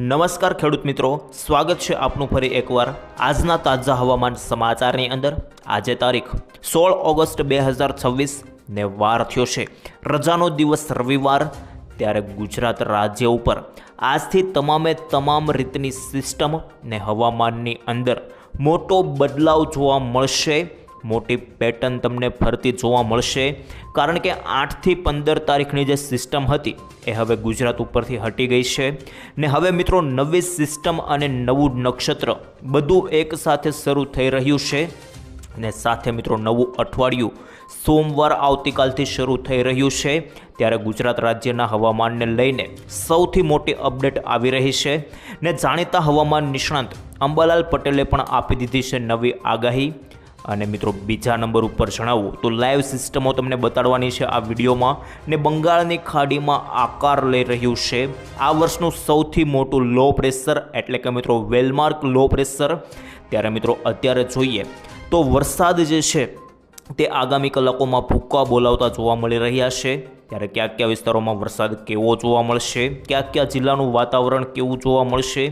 નમસ્કાર ખેડૂત મિત્રો, સ્વાગત છે આપનું ફરી એકવાર આજના તાજા હવામાન સમાચારની અંદર। આજે તારીખ 16 ઓગસ્ટ 2026 ને વાર થયો છે રજાનો દિવસ રવિવાર। ત્યારે ગુજરાત રાજ્ય ઉપર આજથી તમામ રીતની સિસ્ટમ ને હવામાનની અંદર મોટો બદલાવ જોવા મળશે। મોટી પેટર્ન તમને ફરતી જોવા મળશે, કારણ કે 8 થી 15 તારીખની જે સિસ્ટમ હતી એ હવે ગુજરાત ઉપરથી હટી ગઈ છે ને હવે મિત્રો નવી સિસ્ટમ અને નવું નક્ષત્ર બધું એકસાથે શરૂ થઈ રહ્યું છે ને સાથે મિત્રો નવું અઠવાડિયું સોમવાર આવતીકાલથી શરૂ થઈ રહ્યું છે। ત્યારે ગુજરાત રાજ્યના હવામાનને લઈને સૌથી મોટી અપડેટ આવી રહી છે ને જાણીતા હવામાન નિષ્ણાંત અંબાલાલ પટેલે પણ આપી દીધી છે નવી આગાહી। અને મિત્રો બીજા નંબર ઉપર જણાવું તો લાઈવ સિસ્ટમો તમને બતાડવાની છે આ વિડીયોમાં ને બંગાળની ખાડીમાં આકાર લઈ રહ્યું છે આ વર્ષનું સૌથી મોટું લો પ્રેશર એટલે કે મિત્રો વેલમાર્ક લો પ્રેશર। ત્યારે મિત્રો અત્યારે જોઈએ તો વરસાદ જે છે તે આગામી કલાકોમાં ભૂક્કા બોલાવતા જોવા મળી રહ્યા છે। ત્યારે કયા કયા વિસ્તારોમાં વરસાદ કેવો જોવા મળશે, કયા કયા જિલ્લાનું વાતાવરણ કેવું જોવા મળશે,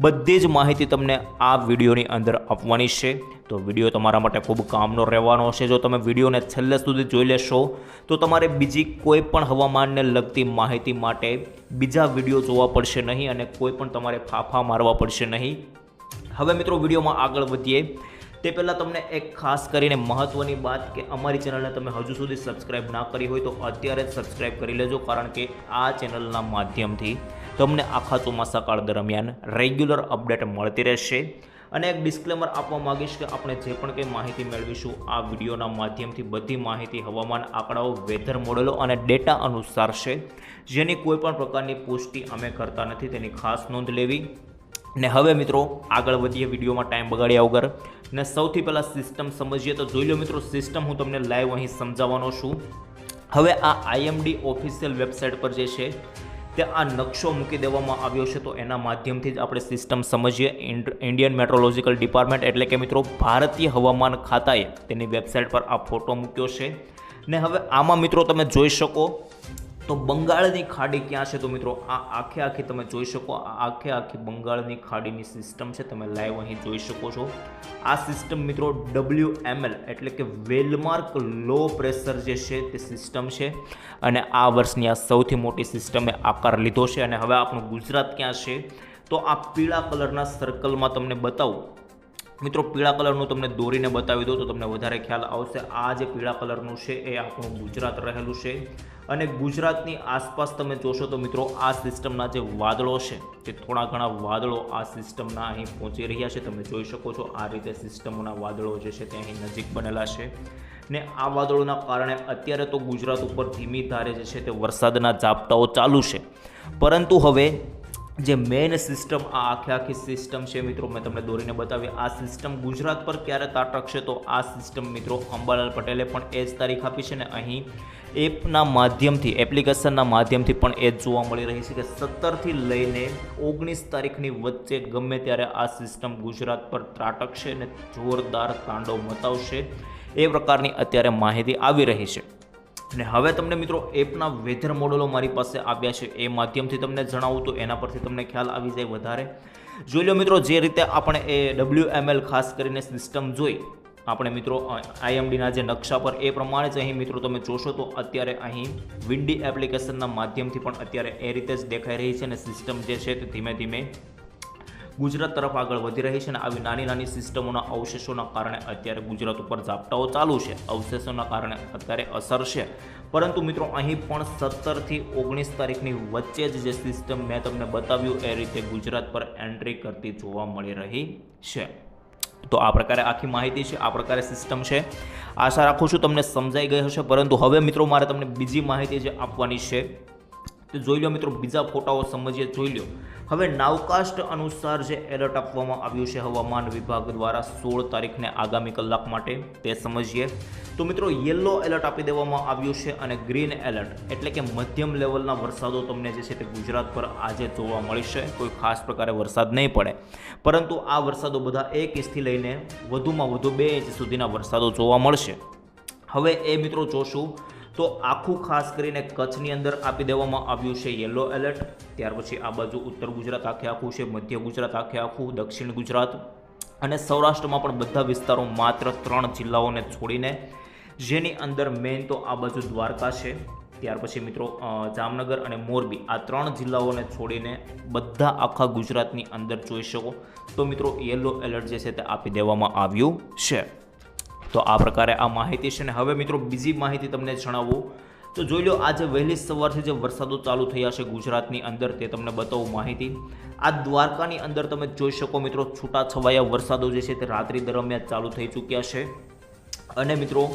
બધી જ માહિતી તમને આ વિડીયોની અંદર આપવાની છે। તો વિડીયો તમારા માટે ખૂબ કામનો રહેવાનો છે। જો તમે વિડીયોને છેલ્લે સુધી જોઈ લેશો તો તમારે બીજી કોઈ પણ હવામાનને લગતી માહિતી માટે બીજા વિડીયો જોવા પડશે નહીં અને કોઈ પણ તમારે ફાફા મારવા પડશે નહીં। હવે મિત્રો વિડીયોમાં આગળ વધીએ તે પહેલાં તમને એક ખાસ કરીને મહત્ત્વની વાત કે અમારી ચેનલને તમે હજુ સુધી સબસ્ક્રાઈબ ના કરી હોય તો અત્યારે જ સબસ્ક્રાઈબ કરી લેજો, કારણ કે આ ચેનલના માધ્યમથી તમને આખા ચોમાસાકાળ દરમિયાન રેગ્યુલર અપડેટ મળતી રહેશે। અને એક ડિસ્ક્લેમર આપવા માગીશ કે આપણે જે પણ કંઈ માહિતી મેળવીશું આ વિડીયોના માધ્યમથી બધી માહિતી હવામાન આંકડાઓ, વેધર મોડેલો અને ડેટા અનુસાર છે, જેની કોઈ પણ પ્રકારની પુષ્ટિ અમે કરતા નથી, તેની ખાસ નોંધ લેવી। ને હવે મિત્રો આગળ વધીએ વિડીયોમાં ટાઈમ બગાડ્યા વગર ને સૌથી પહેલાં સિસ્ટમ સમજીએ। તો જોઈ લો મિત્રો, સિસ્ટમ હું તમને લાઈવ અહીં સમજાવવાનો છું। હવે આ આઈએમડી ઓફિશિયલ વેબસાઇટ પર જે છે તે આ નકશો મૂકી દેવામાં આવ્યો છે, તો એના માધ્યમથી જ આપણે સિસ્ટમ સમજીએ। ઇન્ડિયન મેટ્રોલોજીકલ ડિપાર્ટમેન્ટ એટલે કે મિત્રો ભારતીય હવામાન ખાતાએ તેની વેબસાઇટ પર આ ફોટો મૂક્યો છે ને હવે આમાં મિત્રો તમે જોઈ શકો તો બંગાળની ખાડી ક્યાં છે, તો મિત્રો આ આખી તમે જોઈ શકો, આ આખી બંગાળની ખાડીની સિસ્ટમ છે, તમે લાઈવ અહીં જોઈ શકો છો। આ સિસ્ટમ મિત્રો WML એટલે કે વેલમાર્ક લો પ્રેશર જે છે તે સિસ્ટમ છે અને આ વર્ષની આ સૌથી મોટી સિસ્ટમે આકાર લીધો છે। અને હવે આપણું ગુજરાત ક્યાં છે તો આ પીળા કલરના સર્કલમાં તમને બતાવું મિત્રો, પીળા કલરનું તમને દોરીને બતાવી દો તો તમને વધારે ખ્યાલ આવશે। આ જે પીળા કલરનું છે એ આપણું ગુજરાત રહેલું છે અને ગુજરાતની આસપાસ તમે જોશો તો મિત્રો આ સિસ્ટમના જે વાદળો છે તે થોડા ઘણા વાદળો આ સિસ્ટમના અહીં પહોંચી રહ્યા છે, તમે જોઈ શકો છો। આ રીતે સિસ્ટમોના વાદળો જે છે તે અહીં નજીક બનેલા છે ને આ વાદળોના કારણે અત્યારે તો ગુજરાત ઉપર ધીમી ધારે જે છે તે વરસાદના ઝાપટાઓ ચાલુ છે, પરંતુ હવે જે મેઇન સિસ્ટમ આ આખી સિસ્ટમ છે મિત્રો મેં તમને દોરીને બતાવી, આ સિસ્ટમ ગુજરાત પર ક્યારે તાટકશે તો આ સિસ્ટમ મિત્રો અંબાલાલ પટેલે પણ એ જ તારીખ આપી છે ને અહીં એપના માધ્યમથી, એપ્લિકેશનના માધ્યમથી પણ એ જ જોવા મળી રહી છે કે 17થી લઈને 19 તારીખની વચ્ચે ગમે ત્યારે આ સિસ્ટમ ગુજરાત પર ત્રાટકશે અને જોરદાર તાંડવ મચાવશે, એ પ્રકારની અત્યારે માહિતી આવી રહી છે। અને હવે તમને મિત્રો એપના વેધર મોડેલો મારી પાસે આવ્યા છે, એ માધ્યમથી તમને જણાવું તો એના પરથી તમને ખ્યાલ આવી જાય વધારે। જોઈ લો મિત્રો, જે રીતે આપણે એ WML ખાસ કરીને સિસ્ટમ જોઈ આપણે મિત્રો આઈએમડીના જે નકશા પર એ પ્રમાણે જ અહીં મિત્રો તમે જોશો તો અત્યારે અહીં વિન્ડી એપ્લિકેશનના માધ્યમથી પણ અત્યારે એ રીતે જ દેખાઈ રહી છે અને સિસ્ટમ જે છે તે ધીમે ધીમે ગુજરાત તરફ આગળ વધી રહી છે અને આવી નાની સિસ્ટમોના અવશેષોના કારણે અત્યારે ગુજરાત ઉપર ઝાપટાઓ ચાલુ છે, અવશેષોના કારણે અત્યારે અસર છે, પરંતુ મિત્રો અહીં પણ 17થી 19 તારીખની વચ્ચે જ જે સિસ્ટમ મેં તમને બતાવ્યું એ રીતે ગુજરાત પર એન્ટ્રી કરતી જોવા મળી રહી છે। તો આ પ્રકારે આખી માહિતી છે, આ પ્રકારે સિસ્ટમ છે। આશા રાખું છું તમને સમજાઈ ગઈ હશે, પરંતુ હવે મિત્રો મારે તમને બીજી માહિતી જે આપવાની છે તો જોઈ લો મિત્રો, બીજા ફોટાઓ સમજીએ, જોઈ લો। હવે નાવકાસ્ટ અનુસાર જે એલર્ટ આપવામાં આવ્યું છે હવામાન વિભાગ દ્વારા 16 તારીખને આગામી કલાક માટે તે સમજીએ તો મિત્રો યલો એલર્ટ આપી દેવામાં આવ્યું છે અને ગ્રીન એલર્ટ એટલે કે મધ્યમ લેવલના વરસાદો તમને જે છે તે ગુજરાત પર આજે જોવા મળશે। કોઈ ખાસ પ્રકારે વરસાદ નહીં પડે, પરંતુ આ વરસાદો બધા 1 ઇંચથી લઈને વધુમાં વધુ 2 ઇંચ સુધીના વરસાદો જોવા મળશે। હવે એ મિત્રો જોશું તો આખું ખાસ કરીને કચ્છની અંદર આપી દેવામાં આવ્યું છે યલો એલર્ટ. ત્યાર પછી આ બાજુ ઉત્તર ગુજરાત આખે આખું છે, મધ્ય ગુજરાત આખે આખું, દક્ષિણ ગુજરાત અને સૌરાષ્ટ્રમાં પણ બધા વિસ્તારો માત્ર 3 જિલ્લાઓને છોડીને, જેની અંદર મેઇન તો આ બાજુ દ્વારકા છે, ત્યાર પછી મિત્રો જામનગર અને મોરબી, આ 3 જિલ્લાઓને છોડીને બધા આખા ગુજરાતની અંદર જોઈ શકો તો મિત્રો યલો એલર્ટ જે છે તે આપી દેવામાં આવ્યું છે. તો આ પ્રકારે આ માહિતી છે. ને હવે મિત્રો બીજી માહિતી તમને જણાવું તો જોઈ લો, આજે વહેલી સવારથી જે વરસાદો ચાલુ થયા છે ગુજરાતની અંદર તે તમને બતાવું માહિતી. આ દ્વારકાની અંદર તમે જોઈ શકો મિત્રો છૂટાછવાયા વરસાદો જે છે તે રાત્રિ દરમિયાન ચાલુ થઈ ચૂક્યા છે. અને મિત્રો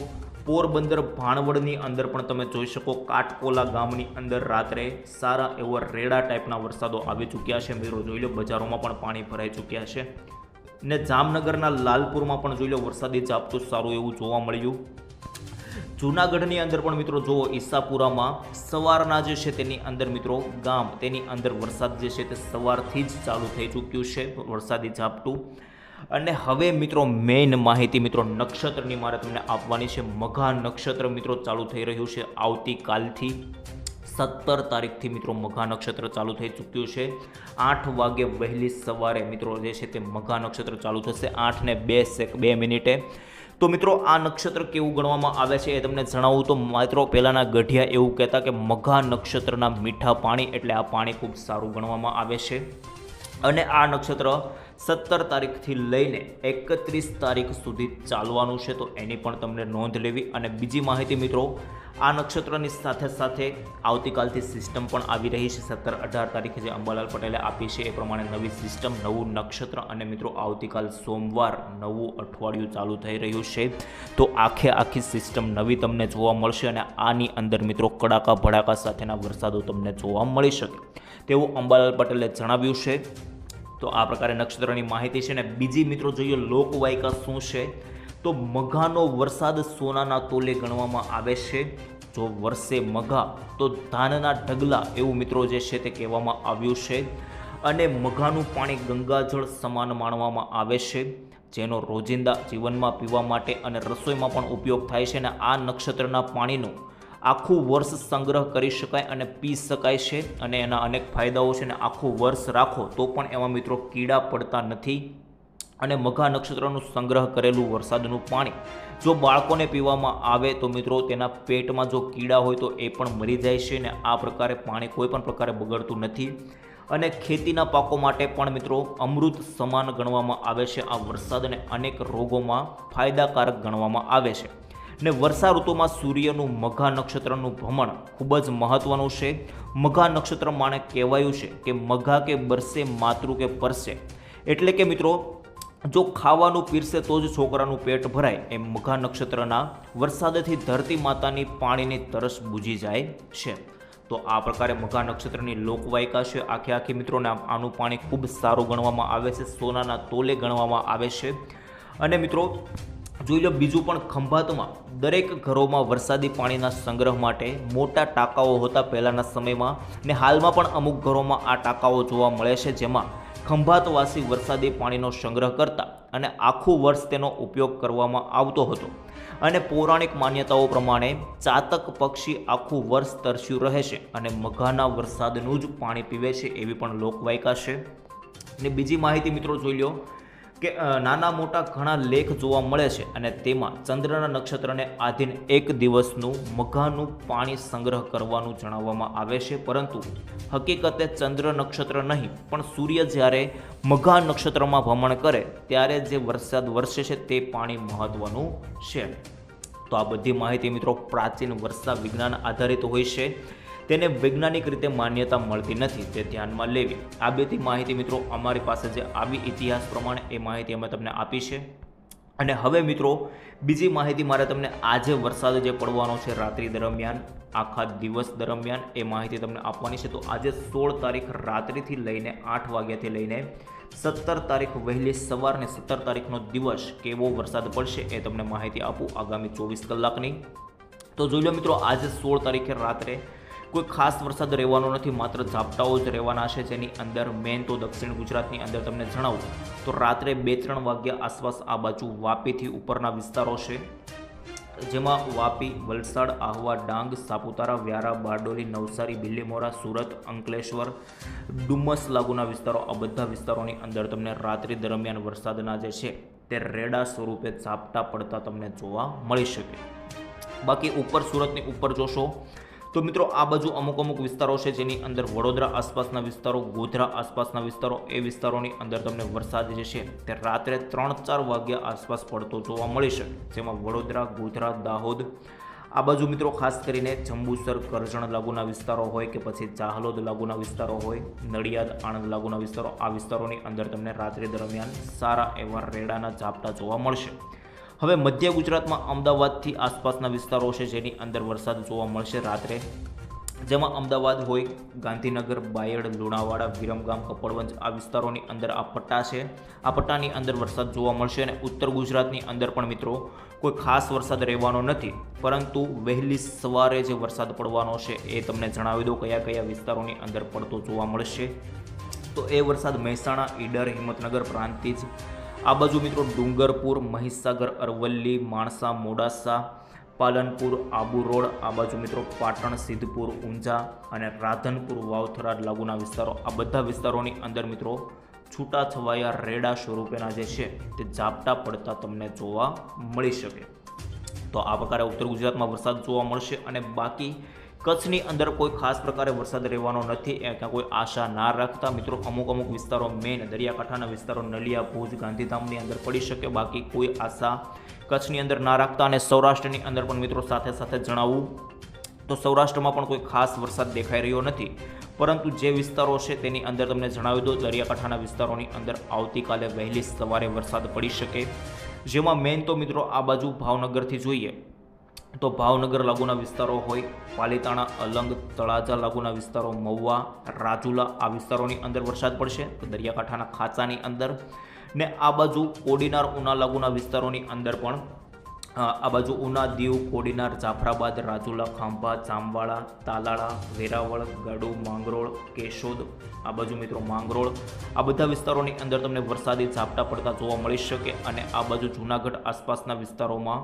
પોરબંદર ભાણવડની અંદર પણ તમે જોઈ શકો કાટકોલા ગામની અંદર રાત્રે સારા એવા રેડા ટાઈપના વરસાદો આવી ચૂક્યા છે. મિત્રો જોઈ લો, બજારોમાં પણ પાણી ભરાઈ ચૂક્યા છે. ને જામનગરના લાલપુરમાં પણ જોઈ લો વરસાદી ઝાપટું સારું એવું જોવા મળ્યું. જૂનાગઢની અંદર પણ મિત્રો જુઓ, ઈસાપુરામાં સવારના જે છે તેની અંદર મિત્રો ગામ તેની અંદર વરસાદ જે છે તે સવારથી જ ચાલુ થઈ ચૂક્યું છે વરસાદી ઝાપટું. અને હવે મિત્રો મેઇન માહિતી મિત્રો નક્ષત્રની મારે તમને આપવાની છે. મઘા નક્ષત્ર મિત્રો ચાલુ થઈ રહ્યું છે આવતીકાલથી 17 તારીખથી મિત્રો મઘા નક્ષત્ર ચાલુ થઈ ચૂક્યું છે. 8 વાગે વહેલી સવારે મિત્રો જે છે તે મઘા નક્ષત્ર ચાલુ થશે 8:02 મિનિટે. તો મિત્રો આ નક્ષત્ર કેવું ગણવામાં આવે છે એ તમને જણાવું તો મિત્રો પહેલાંના ગઢિયા એવું કહેતા કે મઘા નક્ષત્રના મીઠા પાણી, એટલે આ પાણી ખૂબ સારું ગણવામાં આવે છે. અને આ નક્ષત્ર 17 તારીખથી લઈને 31 તારીખ સુધી ચાલવાનું છે, તો એની પણ તમને નોંધ લેવી. અને બીજી માહિતી મિત્રો, આ નક્ષત્રની સાથે સાથે આવતીકાલથી સિસ્ટમ પણ આવી રહી છે. 17-18 તારીખે જે અંબાલાલ પટેલે આપી છે એ પ્રમાણે નવી સિસ્ટમ, નવું નક્ષત્ર. અને મિત્રો આવતીકાલ સોમવાર નવું અઠવાડિયું ચાલુ થઈ રહ્યું છે, તો આખે આખી સિસ્ટમ નવી તમને જોવા મળશે. અને આની અંદર મિત્રો કડાકા ભડાકા સાથેના વરસાદો તમને જોવા મળી શકે તેવું અંબાલાલ પટેલે જણાવ્યું છે. તો આ પ્રકારે નક્ષત્રની માહિતી છે. ને બીજી મિત્રો જોઈએ લોકવાયકા શું છે, તો મઘાનો વરસાદ સોનાના તોલે ગણવામાં આવે છે. જો વરસે મઘા તો ધાનના ઢગલા એવું મિત્રો જે છે તે કહેવામાં આવ્યું છે. અને મઘાનું પાણી ગંગાજળ સમાન માનવામાં આવે છે, જેનો રોજિંદા જીવનમાં પીવા માટે અને રસોઈમાં પણ ઉપયોગ થાય છે. અને આ નક્ષત્રના પાણીનું આખું વર્ષ સંગ્રહ કરી શકાય અને પી શકાય છે. અને એના અનેક ફાયદાઓ છે. અને આખું વર્ષ રાખો તો પણ એમાં મિત્રો કીડા પડતા નથી. અને મઘા નક્ષત્રનું સંગ્રહ કરેલું વરસાદનું પાણી જો બાળકોને પીવામાં આવે તો મિત્રો તેના પેટમાં જો કીડા હોય તો એ પણ મરી જાય છે. અને આ પ્રકારે પાણી કોઈ પણ પ્રકારે બગડતું નથી. અને ખેતીના પાકો માટે પણ મિત્રો અમૃત સમાન ગણવામાં આવે છે આ વરસાદ. અને અનેક રોગોમાં ફાયદાકારક ગણવામાં આવે છે. ને વર્ષા ઋતુમાં સૂર્યનું મઘા નક્ષત્રનું ભ્રમણ ખૂબ જ મહત્વનું છે. મઘા નક્ષત્ર માણે કહેવાયું છે કે મઘા કે બરસે માતૃ કે પરસે, એટલે કે મિત્રો જો ખાવાનું પીરસે તો જ છોકરાનું પેટ ભરાય, એમ મઘા નક્ષત્રના વરસાદથી ધરતી માતાની પાણીની તરસ બુજી જાય છે. તો આ પ્રકારે મઘા નક્ષત્રની લોકવાયકા છે આખે આખી મિત્રોને. આનું પાણી ખૂબ સારું ગણવામાં આવે છે, સોનાના તોલે ગણવામાં આવે છે. અને મિત્રો જોઈ લો, બીજું પણ ખંભાતમાં દરેક ઘરોમાં વરસાદી પાણીના સંગ્રહ માટે મોટા ટાંકાઓ હતા પહેલાંના સમયમાં. ને હાલમાં પણ અમુક ઘરોમાં આ ટાંકાઓ જોવા મળે છે, જેમાં ખંભાતવાસી વરસાદી પાણીનો સંગ્રહ કરતા અને આખું વર્ષ તેનો ઉપયોગ કરવામાં આવતો હતો. અને પૌરાણિક માન્યતાઓ પ્રમાણે ચાતક પક્ષી આખું વર્ષ તરસ્યું રહે છે અને મઘાના વરસાદનું જ પાણી પીવે છે, એવી પણ લોકવાયકા છે. અને બીજી માહિતી મિત્રો જોઈ લો કે નાના મોટા ઘણા લેખ જોવા મળે છે. અને તેમાં ચંદ્રના નક્ષત્રને આધીન એક દિવસનું મઘાનું પાણી સંગ્રહ કરવાનું જણાવવામાં આવે છે. પરંતુ હકીકતે ચંદ્ર નક્ષત્ર નહીં પણ સૂર્ય જ્યારે મઘા નક્ષત્રમાં ભ્રમણ કરે ત્યારે જે વરસાદ વરસે છે તે પાણી મહત્વનું છે. તો આ બધી માહિતી મિત્રો પ્રાચીન વર્ષા વિજ્ઞાન આધારિત હોય છે, તેને વૈજ્ઞાનિક રીતે માન્યતા મળતી નથી, તે ધ્યાનમાં લેવી. આ બધી માહિતી મિત્રો અમારી પાસે જે આવી ઇતિહાસ પ્રમાણે એ માહિતી અમે તમને આપી છે. અને હવે મિત્રો બીજી માહિતી મારે તમને આજે વરસાદ જે પડવાનો છે રાત્રિ દરમિયાન, આખા દિવસ દરમિયાન, એ માહિતી તમને આપવાની છે. તો આજે 16 તારીખ રાત્રિથી લઈને 8 વાગ્યાથી લઈને 17 તારીખ વહેલી સવારને 17 તારીખનો દિવસ કેવો વરસાદ પડશે એ તમને માહિતી આપું આગામી 24 કલાકની. તો જોઈ લો મિત્રો, આજે 16 તારીખે રાત્રે કોઈ ખાસ વરસાદ રહેવાનો નથી, માત્ર ઝાપટાઓ જ રહેવાના છે. જેની અંદર મેન તો દક્ષિણ ગુજરાતની અંદર તમને જણાવું તો રાત્રે 2-3 વાગ્યા આસપાસ આ બાજુ વાપીથી ઉપરના વિસ્તારો છે જેમાં વાપી, વલસાડ, આહવા, ડાંગ, સાપુતારા, વ્યારા, બારડોલી, નવસારી, બિલીમોરા, સુરત, અંકલેશ્વર, ડુમસ લાગુના વિસ્તારો, આ બધા વિસ્તારોની અંદર તમને રાત્રિ દરમિયાન વરસાદના જે છે તે રેડા સ્વરૂપે ઝાપટા પડતા તમને જોવા મળી શકે. બાકી ઉપર સુરતની ઉપર જોશો તો મિત્રો આ બાજુ અમુક વિસ્તારો છે જેની અંદર વડોદરા આસપાસના વિસ્તારો, ગોધરા આસપાસના વિસ્તારો, એ વિસ્તારોની અંદર તમને વરસાદ જે છે તે રાત્રે 3-4 વાગ્યા આસપાસ પડતો જોવા મળી શકે. જેમાં વડોદરા, ગોધરા, દાહોદ આ બાજુ મિત્રો ખાસ કરીને જંબુસર, કરજણ લાગુના વિસ્તારો હોય કે પછી ચાહલોદ લાગુના વિસ્તારો હોય, નડિયાદ, આણંદ લાગુના વિસ્તારો, આ વિસ્તારોની અંદર તમને રાત્રિ દરમિયાન સારા એવા રેડાના ઝાપટા જોવા મળશે. હવે મધ્ય ગુજરાતમાં અમદાવાદથી આસપાસના વિસ્તારો છે જેની અંદર વરસાદ જોવા મળશે રાત્રે, જેમાં અમદાવાદ હોય, ગાંધીનગર, બાયડ, લુણાવાડા, વિરમગામ, કપડવંજ આ વિસ્તારોની અંદર આ પટ્ટા છે, આ પટ્ટાની અંદર વરસાદ જોવા મળશે. અને ઉત્તર ગુજરાતની અંદર પણ મિત્રો કોઈ ખાસ વરસાદ રહેવાનો નથી, પરંતુ વહેલી સવારે જે વરસાદ પડવાનો છે એ તમને જણાવી દઉં કયા કયા વિસ્તારોની અંદર પડતો જોવા મળશે. તો એ વરસાદ મહેસાણા, ઈડર, હિંમતનગર, પ્રાંતિજ આ બાજુ મિત્રો ડુંગરપુર, મહીસાગર, અરવલ્લી, માણસા, મોડાસા, પાલનપુર, આબુ રોડ આ બાજુ મિત્રો પાટણ, સિદ્ધપુર, ઊંઝા અને રાધનપુર, વાવથરા લાગુના વિસ્તારો, આ બધા વિસ્તારોની અંદર મિત્રો છૂટાછવાયા રેડા સ્વરૂપેના જે છે તે ઝાપટા પડતા તમને જોવા મળી શકે. તો આ પ્રકારે ઉત્તર ગુજરાતમાં વરસાદ જોવા મળશે. અને બાકી કચ્છની અંદર કોઈ ખાસ પ્રકારે વરસાદ રહેવાનો નથી, ત્યાં કોઈ આશા ના રાખતા મિત્રો. અમુક વિસ્તારો મેઇન દરિયાકાંઠાના વિસ્તારો નલિયા, ભુજ, ગાંધીધામની અંદર પડી શકે, બાકી કોઈ આશા કચ્છની અંદર ના રાખતા. અને સૌરાષ્ટ્રની અંદર પણ મિત્રો સાથે જણાવવું તો સૌરાષ્ટ્રમાં પણ કોઈ ખાસ વરસાદ દેખાઈ રહ્યો નથી, પરંતુ જે વિસ્તારો છે તેની અંદર તમને જણાવી દો દરિયાકાંઠાના વિસ્તારોની અંદર આવતીકાલે વહેલી સવારે વરસાદ પડી શકે. જેમાં મેઇન તો મિત્રો આ બાજુ ભાવનગરથી જોઈએ તો ભાવનગર લાગુના વિસ્તારો હોય, પાલીતાણા, અલંગ, તળાજા લાગુના વિસ્તારો, મહુવા, રાજુલા આ વિસ્તારોની અંદર વરસાદ પડશે દરિયાકાંઠાના ખાંચાની અંદર. ને આ બાજુ કોડીનાર, ઉના લાગુના વિસ્તારોની અંદર પણ આ બાજુ ઉના, દીવ, કોડીનાર, જાફરાબાદ, રાજુલા, ખાંભા, જામવાળા, તાલાળા, વેરાવળ, ગડુ, માંગરોળ, કેશોદ આ બાજુ મિત્રો માંગરોળ આ બધા વિસ્તારોની અંદર તમને વરસાદી ઝાપટા પડતા જોવા મળી શકે. અને આ બાજુ જૂનાગઢ આસપાસના વિસ્તારોમાં,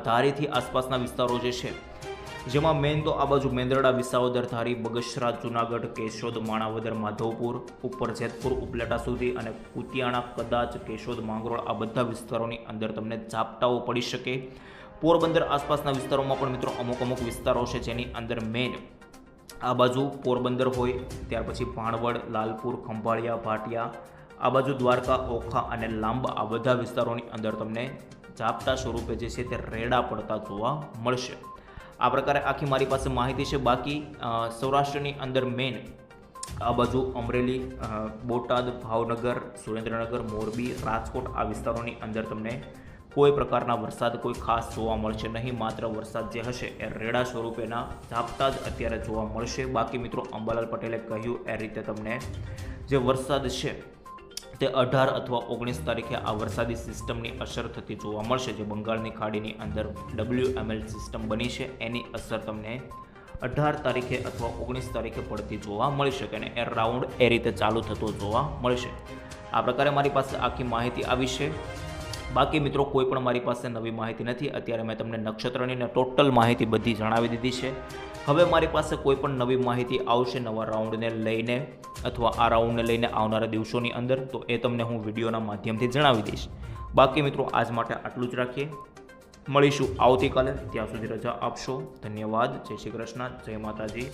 ધારીથી આસપાસના વિસ્તારો જે છે જેમાં મેઇન તો આ બાજુ મેંદરડા, વિસાવદર, ધારી, બગસરા, જૂનાગઢ, કેશોદ, માણાવદર, માધવપુર, ઉપર જેતપુર, ઉપલેટા સુધી અને કુતિયાણા, કદાચ, કેશોદ, માંગરોળ આ બધા વિસ્તારોની અંદર તમને ઝાપટાઓ પડી શકે. પોરબંદર આસપાસના વિસ્તારોમાં પણ મિત્રો અમુક વિસ્તારો છે જેની અંદર મેઇન આ બાજુ પોરબંદર હોય, ત્યાર પછી ભાણવડ, લાલપુર, ખંભાળિયા, ભાટિયા આ બાજુ દ્વારકા, ઓખા અને લાંબા આ બધા વિસ્તારોની અંદર તમને ઝાપટા સ્વરૂપે જે છે તે રેડા પડતા જોવા મળશે. આ પ્રકારે આખી મારી પાસે માહિતી છે. બાકી સૌરાષ્ટ્રની અંદર મેઇન આ બાજુ અમરેલી, બોટાદ, ભાવનગર, સુરેન્દ્રનગર, મોરબી, રાજકોટ આ વિસ્તારોની અંદર તમને કોઈ પ્રકારના વરસાદ કોઈ ખાસ જોવા મળશે નહીં. માત્ર વરસાદ જે હશે એ રેડા સ્વરૂપેના ઝાપટા જ અત્યારે જોવા મળશે. બાકી મિત્રો અંબાલાલ પટેલે કહ્યું એ રીતે તમને જે વરસાદ છે તે 18 અથવા 19 તારીખે આ વરસાદી સિસ્ટમની અસર થતી જોવા મળશે. જે બંગાળની ખાડીની અંદર WML સિસ્ટમ બની છે એની અસર તમને 18 તારીખે અથવા 19 તારીખે પડતી જોવા મળી શકે અને એ રાઉન્ડ એ રીતે ચાલુ થતો જોવા મળશે. આ પ્રકારે મારી પાસે આખી માહિતી આવી છે. બાકી મિત્રો કોઈ પણ મારી પાસે નવી માહિતી નથી. અત્યારે મેં તમને નક્ષત્રની ને ટોટલ માહિતી બધી જણાવી દીધી છે. હવે મારી પાસે કોઈ પણ નવી માહિતી આવશે નવા રાઉન્ડને લઈને અથવા આ રાઉન્ડને લઈને આવનારા દિવસોની અંદર, તો એ તમને હું વિડીયોના માધ્યમથી જણાવી દઈશ. બાકી મિત્રો આજ માટે આટલું જ રાખીએ. મળીશું આવતીકાલે. ત્યાં સુધી રજા આપશો. ધન્યવાદ. જય શ્રી કૃષ્ણ. જય માતાજી.